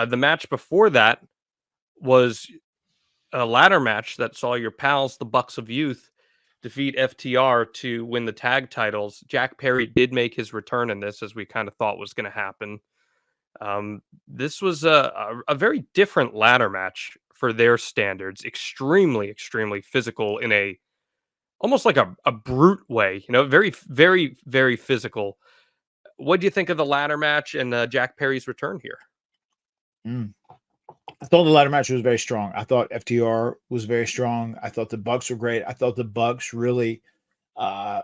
The match before that was a ladder match that saw your pals, the Bucks of Youth, defeat FTR to win the tag titles. Jack Perry did make his return in this, as we kind of thought was going to happen. This was a very different ladder match for their standards. Extremely, extremely physical in a almost like a brute way. Very, very, very physical. What do you think of the ladder match and Jack Perry's return here? I thought the ladder match was very strong. I thought FTR was very strong. I thought the Bucks were great. I thought the Bucks really, I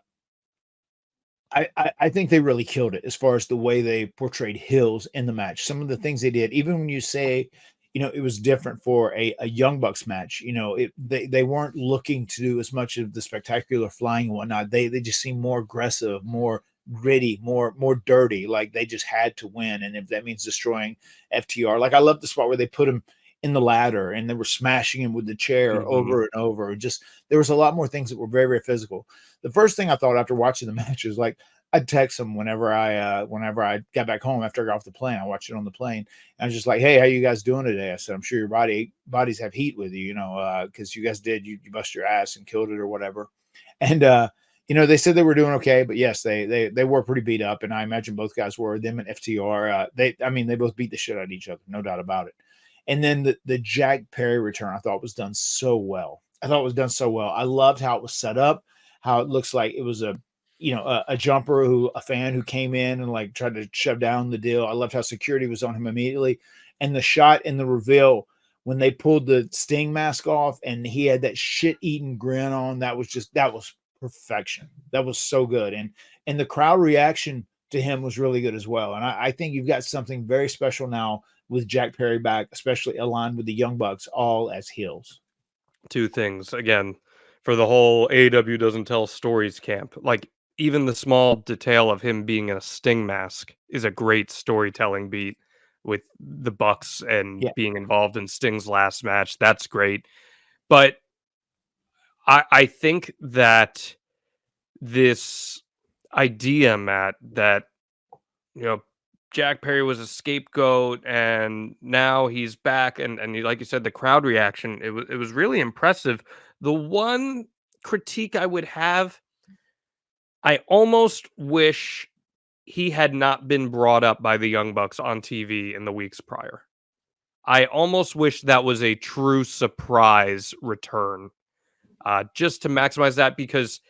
think they really killed it as far as the way they portrayed heels in the match. Some of the things they did, even when you say, it was different for a Young Bucks match. They weren't looking to do as much of the spectacular flying and whatnot. They just seemed more aggressive, more gritty, more dirty. Like they just had to win, and if that means destroying FTR, like I love the spot where they put him in the ladder and they were smashing him with the chair over and over. Just there was a lot more things that were very, very physical. The first thing I thought after watching the match is like I'd text them whenever I got back home after I got off the plane. I watched it on the plane. And I was just like, "Hey, how you guys doing today?" I said, "I'm sure your bodies have heat with you, because you guys did you bust your ass and killed it or whatever." And they said they were doing okay, but yes, they were pretty beat up, and I imagine both guys were. Them and FTR, they both beat the shit out of each other, no doubt about it. And then the Jack Perry return, I thought was done so well. I loved how it was set up, how it looks like it was a jumper a fan who came in and like tried to shove down the deal. I loved how security was on him immediately. And the shot in the reveal when they pulled the Sting mask off and he had that shit-eating grin on, that was perfection. That was so good. And the crowd reaction to him was really good as well. And I think you've got something very special now with Jack Perry back, especially aligned with the Young Bucks, all as heels. Two things. Again, for the whole AEW doesn't tell stories camp, like even the small detail of him being in a Sting mask is a great storytelling beat with the Bucks and being involved in Sting's last match. That's great. But I think that this idea, Matt, that, Jack Perry was a scapegoat and now he's back. And like you said, the crowd reaction, it was really impressive. The one critique I would have, I almost wish he had not been brought up by the Young Bucks on TV in the weeks prior. I almost wish that was a true surprise return, just to maximize that, because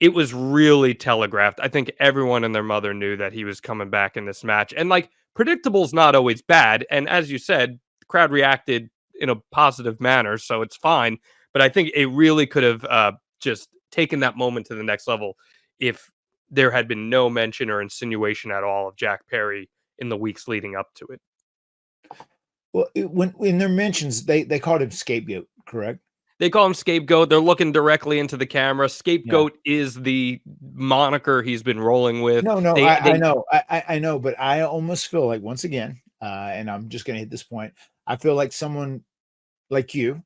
it was really telegraphed. I think everyone and their mother knew that he was coming back in this match. And like, predictable is not always bad. And as you said, the crowd reacted in a positive manner, so it's fine. But I think it really could have just taken that moment to the next level if there had been no mention or insinuation at all of Jack Perry in the weeks leading up to it. Well, when in their mentions, they called him scapegoat, correct? They call him scapegoat. They're looking directly into the camera. Scapegoat is the moniker he's been rolling with. No, I know. I know, but I almost feel like, once again, and I'm just going to hit this point, I feel like someone like you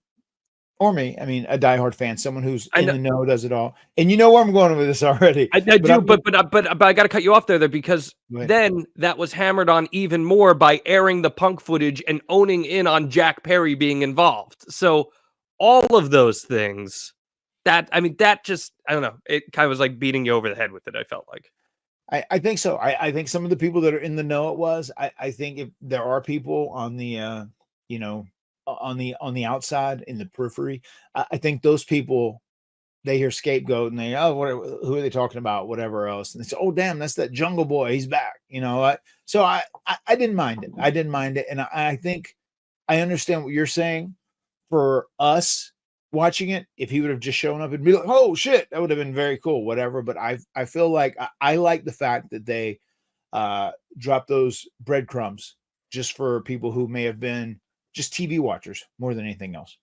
or me, a diehard fan, someone who's in the know, does it all. And you know where I'm going with this already. I do, but I got to cut you off there because then that was hammered on even more by airing the Punk footage and owning in on Jack Perry being involved. So all of those things, that just, I don't know, it kind of was like beating you over the head with it, I felt like. I think so. I think some of the people that are in the know, it was. I think if there are people on the on the outside in the periphery, I think those people, they hear scapegoat and they, who are they talking about, whatever else, and they say, oh damn, that's that Jungle Boy, he's back, so I didn't mind it, and I think I understand what you're saying. For us watching it, if he would have just shown up and be like, oh shit, that would have been very cool, whatever. But I feel like I like the fact that they dropped those breadcrumbs just for people who may have been just TV watchers more than anything else.